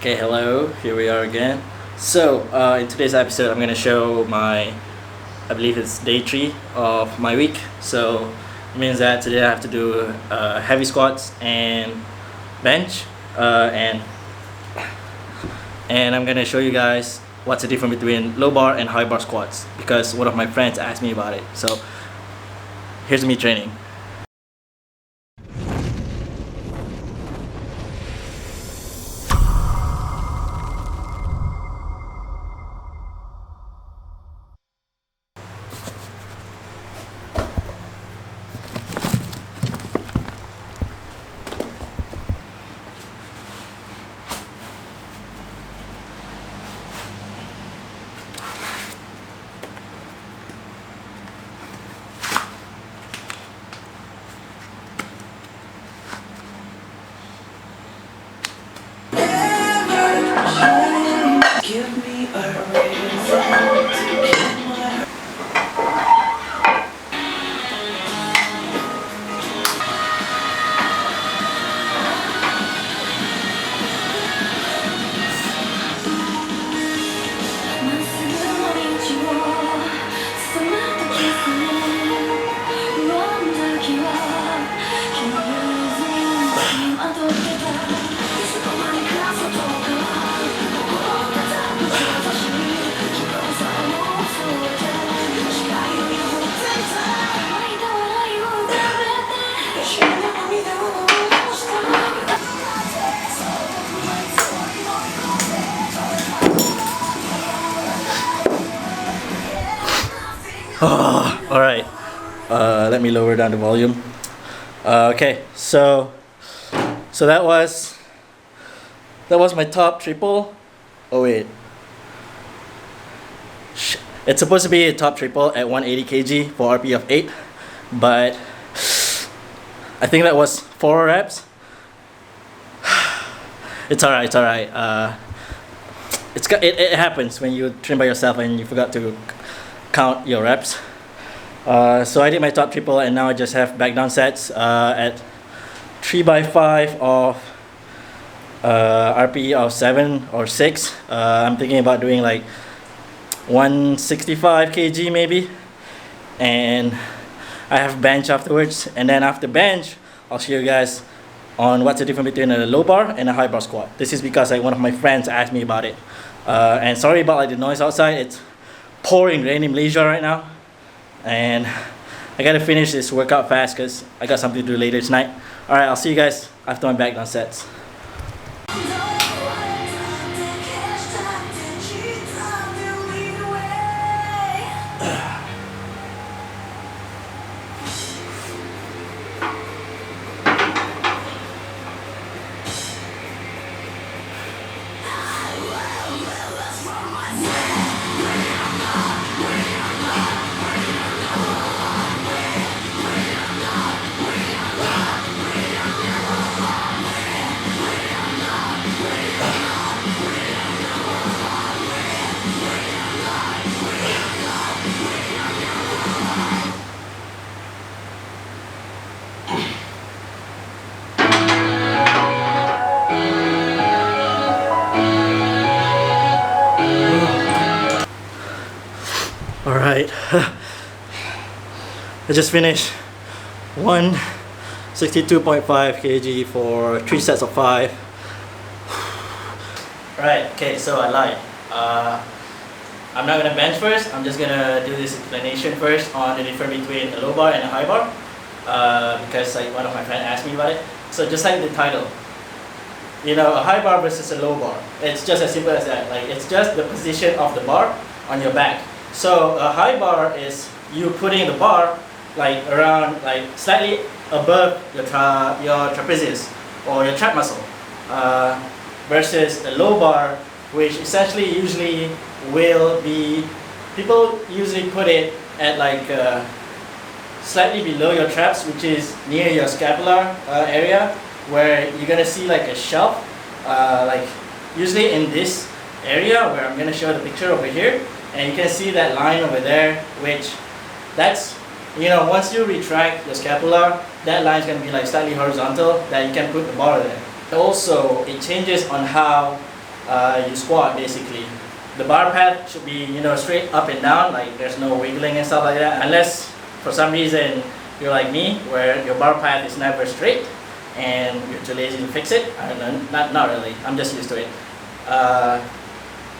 Okay, hello, here we are again. So, in today's episode, I'm going to show I believe it's day 3 of my week. So, it means that today I have to do heavy squats and bench. And I'm going to show you guys what's the difference between low bar and high bar squats, because one of my friends asked me about it. So, here's me training. Give me a reason to keep my Alright, let me lower down the volume. Okay, so that was my top triple. Oh wait, it's supposed to be a top triple at 180 kg for RP of 8, but I think that was 4 reps. It's alright. It happens when you train by yourself and you forgot to count your reps. So I did my top triple, and now I just have back down sets at 3x5 of RPE of 7 or 6. I'm thinking about doing like 165 kg maybe, and I have bench afterwards. And then after bench, I'll show you guys on what's the difference between a low bar and a high bar squat. This is because one of my friends asked me about it. And sorry about the noise outside. It's pouring rain in Malaysia right now, and I gotta finish this workout fast because I got something to do later tonight. Alright, I'll see you guys after my back down sets. Alright, I just finished 162.5 kg for 3 sets of 5. Right, okay, so I lied. I'm not gonna bench first. I'm just gonna do this explanation first on the difference between a low bar and a high bar, because one of my friends asked me about it. So just like the title, a high bar versus a low bar, it's just as simple as that. It's just the position of the bar on your back. So a high bar is you putting the bar around slightly above your trapezius or your trap muscle, versus a low bar, which essentially usually will be, people usually put it at slightly below your traps, which is near your scapular area, where you're gonna see a shelf, usually in this area where I'm gonna show the picture over here. And you can see that line over there, which that's, once you retract your scapula, that line is going to be slightly horizontal, that you can put the bar there. Also, it changes on how you squat basically. The bar path should be, you know, straight up and down, like there's no wiggling and stuff like that, unless for some reason you're like me, where your bar path is never straight and you're too lazy to fix it. I don't know, not really, I'm just used to it.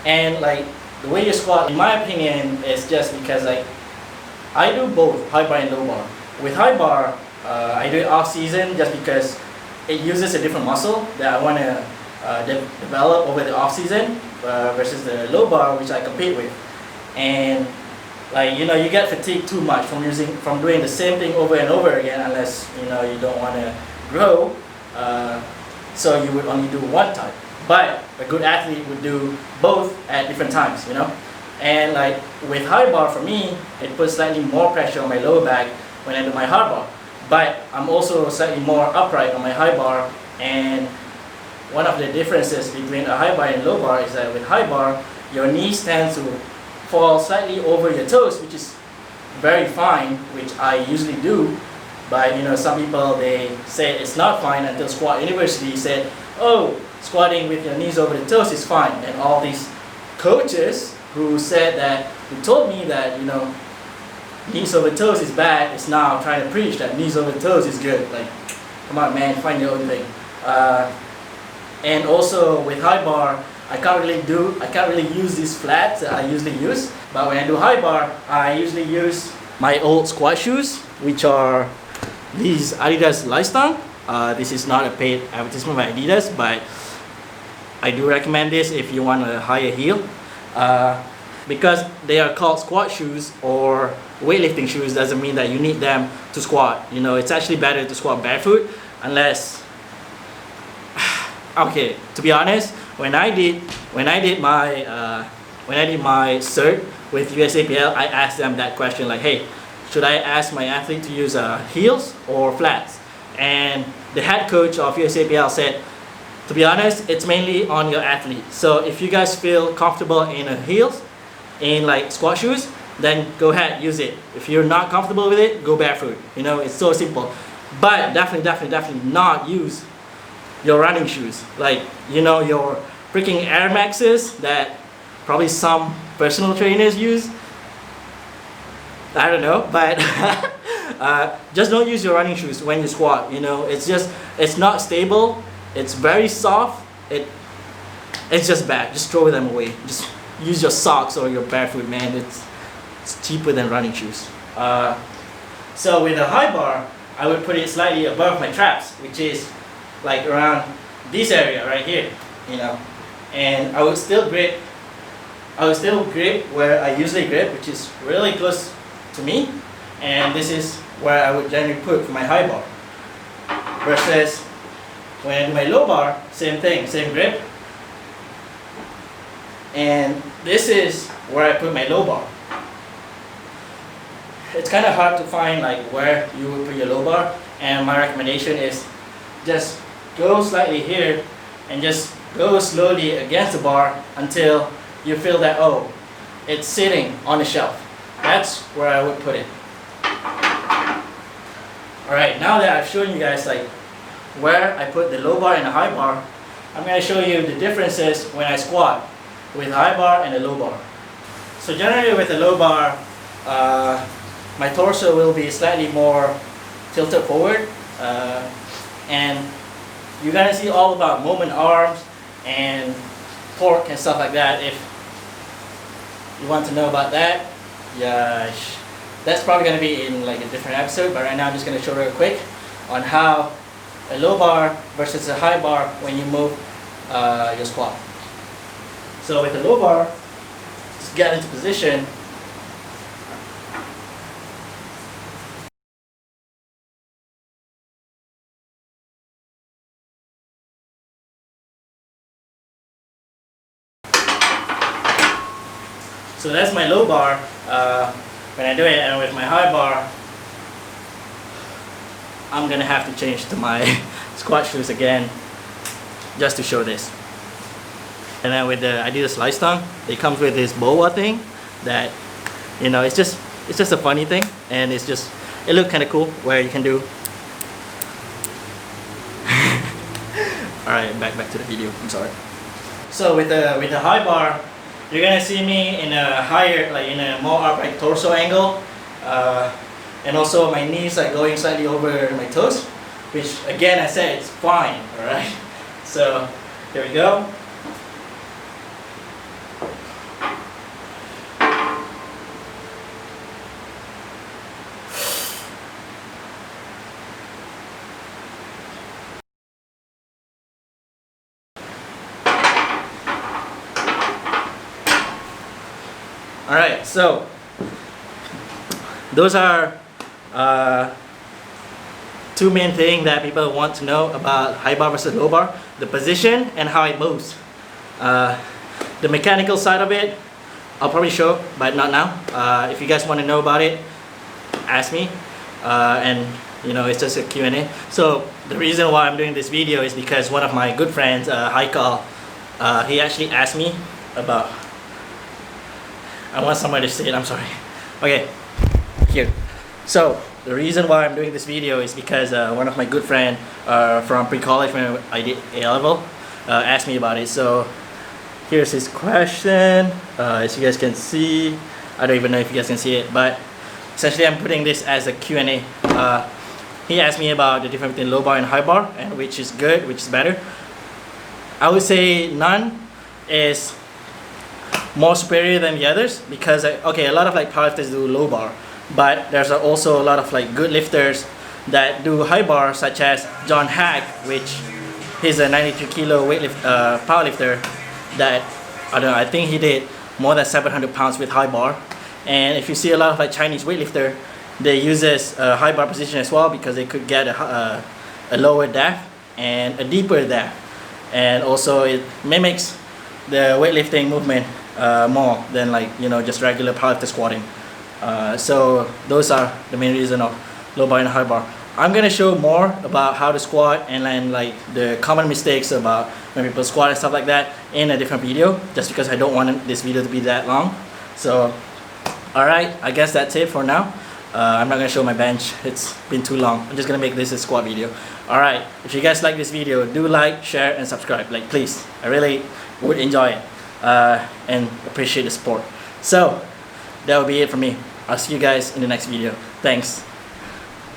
And like the way you squat, in my opinion, is just because like I do both high bar and low bar. With high bar, I do it off season just because it uses a different muscle that I want to develop over the off season versus the low bar, which I compete with. And like, you know, you get fatigued too much from doing the same thing over and over again, unless, you know, you don't want to grow. So you would only do one type. But a good athlete would do both at different times, you know. And like with high bar, for me, it puts slightly more pressure on my lower back when I do my hard bar. But I'm also slightly more upright on my high bar, and one of the differences between a high bar and low bar is that with high bar, your knees tend to fall slightly over your toes, which is very fine, which I usually do. But you know, some people, they say it's not fine until Squat University said, oh, squatting with your knees over the toes is fine. And all these coaches who told me that, you know, knees over toes is bad, is now trying to preach that knees over toes is good. Like, come on man, find your own thing. And also with high bar, I can't really use these flats that I usually use. But when I do high bar, I usually use my old squat shoes, which are these Adidas Lifestyle. This is not a paid advertisement by Adidas, but I do recommend this if you want a higher heel. Because they are called squat shoes or weightlifting shoes doesn't mean that you need them to squat. You know, it's actually better to squat barefoot, unless okay, to be honest, when I did my cert with USAPL, I asked them that question, like, hey, should I ask my athlete to use heels or flats? And the head coach of USAPL said, to be honest, it's mainly on your athlete. So if you guys feel comfortable in heels, in like squat shoes, then go ahead, use it. If you're not comfortable with it, go barefoot. You know, it's so simple. But definitely not use your running shoes. Like, you know, your freaking Air Maxes that probably some personal trainers use. I don't know, but just don't use your running shoes when you squat. You know, it's not stable. It's very soft. It's just bad. Just throw them away. Just use your socks or your barefoot, man. It's cheaper than running shoes. So with a high bar, I would put it slightly above my traps, which is like around this area right here, you know. And I would still grip where I usually grip, which is really close to me. And this is where I would generally put for my high bar. Versus when I do my low bar, same thing, same grip. And this is where I put my low bar. It's kind of hard to find like where you would put your low bar, and my recommendation is just go slightly here and just go slowly against the bar until you feel that, oh, it's sitting on the shelf. That's where I would put it. Alright, now that I've shown you guys like where I put the low bar and the high bar, I'm going to show you the differences when I squat with high bar and the low bar. So generally with the low bar, my torso will be slightly more tilted forward, and you're gonna see all about moment arms and torque and stuff like that. If you want to know about that, yeah, that's probably gonna be in like a different episode. But right now I'm just gonna show real quick on how a low bar versus a high bar when you move your squat. So with the low bar, just get into position. So that's my low bar when I do it, and with my high bar, I'm gonna have to change to my squat shoes again just to show this. And then with the Adidas Lifestyle, it comes with this boa thing that, you know, it's just a funny thing, and it looks kind of cool where you can do. All right, back to the video. I'm sorry. So with the high bar, you're gonna see me in a higher, like in a more upright torso angle, and also my knees are going slightly over my toes, which again I said it's fine. All right. So here we go. All right, so those are two main things that people want to know about high bar versus low bar: the position and how it moves. The mechanical side of it, I'll probably show, but not now. If you guys want to know about it, ask me, and you know, it's just a Q&A. So the reason why I'm doing this video is because one of my good friends, Haikal, he actually asked me about. I want somebody to see it, I'm sorry. Okay, here. So, the reason why I'm doing this video is because one of my good friends from pre-college when I did A-level asked me about it. So, here's his question. As you guys can see, I don't even know if you guys can see it, but essentially I'm putting this as a Q&A. He asked me about the difference between low bar and high bar, and which is good, which is better. I would say none is more superior than the others, because okay, a lot of like powerlifters do low bar, but there's also a lot of like good lifters that do high bar, such as John Hack, which he's a 93 kilo powerlifter that I don't know, I think he did more than 700 pounds with high bar. And if you see a lot of like Chinese weightlifter, they use this high bar position as well, because they could get a lower depth and a deeper depth, and also it mimics the weightlifting movement more than like, you know, just regular powerlifter squatting. So those are the main reason of low bar and high bar. I'm gonna show more about how to squat and then like the common mistakes about when people squat and stuff like that in a different video, just because I don't want this video to be that long. So alright, I guess that's it for now. I'm not gonna show my bench, it's been too long. I'm just gonna make this a squat video. Alright, if you guys like this video, do like, share and subscribe, like please. I really would enjoy it and appreciate the support. So that will be it for me. I'll see you guys in the next video. Thanks.